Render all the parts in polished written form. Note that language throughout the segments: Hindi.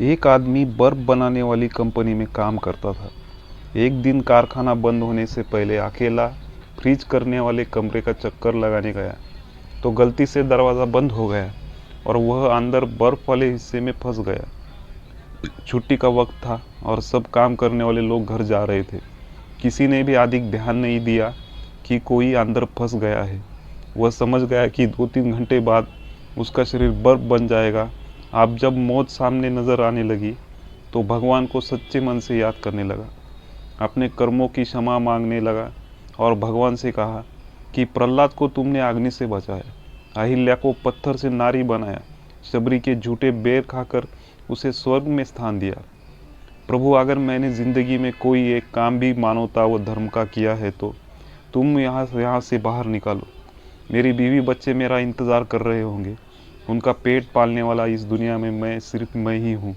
एक आदमी बर्फ बनाने वाली कंपनी में काम करता था। एक दिन कारखाना बंद होने से पहले अकेला फ्रीज करने वाले कमरे का चक्कर लगाने गया तो गलती से दरवाज़ा बंद हो गया और वह अंदर बर्फ वाले हिस्से में फंस गया। छुट्टी का वक्त था और सब काम करने वाले लोग घर जा रहे थे। किसी ने भी अधिक ध्यान नहीं दिया कि कोई अंदर फंस गया है। वह समझ गया कि 2-3 घंटे बाद उसका शरीर बर्फ बन जाएगा। अब जब मौत सामने नजर आने लगी तो भगवान को सच्चे मन से याद करने लगा, अपने कर्मों की क्षमा मांगने लगा और भगवान से कहा कि प्रहलाद को तुमने अग्नि से बचाया, अहिल्या को पत्थर से नारी बनाया, शबरी के झूठे बेर खाकर उसे स्वर्ग में स्थान दिया। प्रभु, अगर मैंने ज़िंदगी में कोई एक काम भी मानवता व धर्म का किया है तो तुम यहाँ से बाहर निकालो। मेरी बीवी बच्चे मेरा इंतज़ार कर रहे होंगे। उनका पेट पालने वाला इस दुनिया में सिर्फ मैं ही हूँ।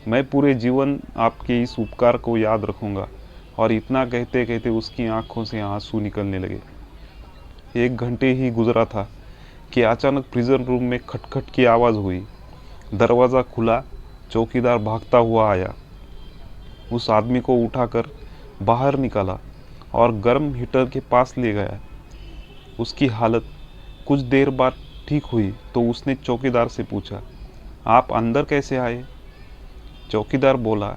मैं पूरे जीवन आपके इस उपकार को याद रखूँगा। और इतना कहते कहते उसकी आंखों से आंसू निकलने लगे। 1 घंटे ही गुजरा था कि अचानक प्रिजन रूम में खटखट की आवाज़ हुई। दरवाज़ा खुला, चौकीदार भागता हुआ आया, उस आदमी को उठाकर बाहर निकाला और गर्म हीटर के पास ले गया। उसकी हालत कुछ देर बाद ठीक हुई तो उसने चौकीदार से पूछा, आप अंदर कैसे आए? चौकीदार बोला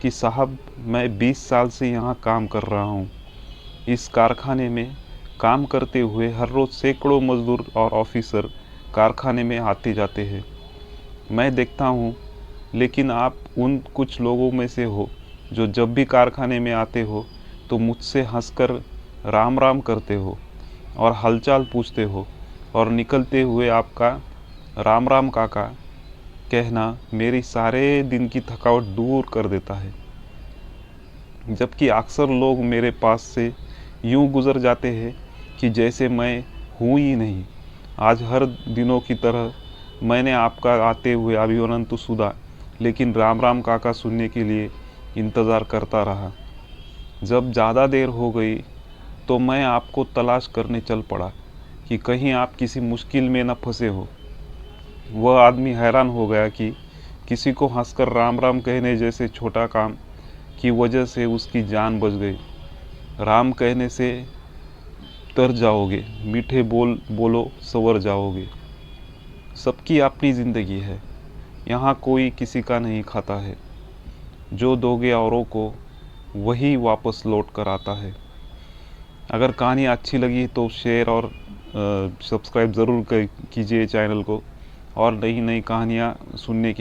कि साहब, मैं 20 साल से यहाँ काम कर रहा हूँ। इस कारखाने में काम करते हुए हर रोज़ सैकड़ों मजदूर और ऑफिसर कारखाने में आते जाते हैं। मैं देखता हूँ, लेकिन आप उन कुछ लोगों में से हो जो जब भी कारखाने में आते हो तो मुझसे हंसकर राम राम करते हो और हालचाल पूछते हो, और निकलते हुए आपका राम राम काका कहना मेरी सारे दिन की थकावट दूर कर देता है। जबकि अक्सर लोग मेरे पास से यूं गुजर जाते हैं कि जैसे मैं हूँ ही नहीं। आज हर दिनों की तरह मैंने आपका आते हुए अभिवादन तो सुना, लेकिन राम राम काका सुनने के लिए इंतज़ार करता रहा। जब ज़्यादा देर हो गई तो मैं आपको तलाश करने चल पड़ा कि कहीं आप किसी मुश्किल में न फंसे हो। वह आदमी हैरान हो गया कि किसी को हंसकर राम राम कहने जैसे छोटा काम की वजह से उसकी जान बच गई। राम कहने से तर जाओगे, मीठे बोल बोलो संवर जाओगे। सबकी अपनी ज़िंदगी है, यहाँ कोई किसी का नहीं खाता है। जो दोगे औरों को वही वापस लौट कर आता है। अगर कहानी अच्छी लगी तो शेयर और सब्सक्राइब ज़रूर कीजिए चैनल को, और नई नई कहानियाँ सुनने की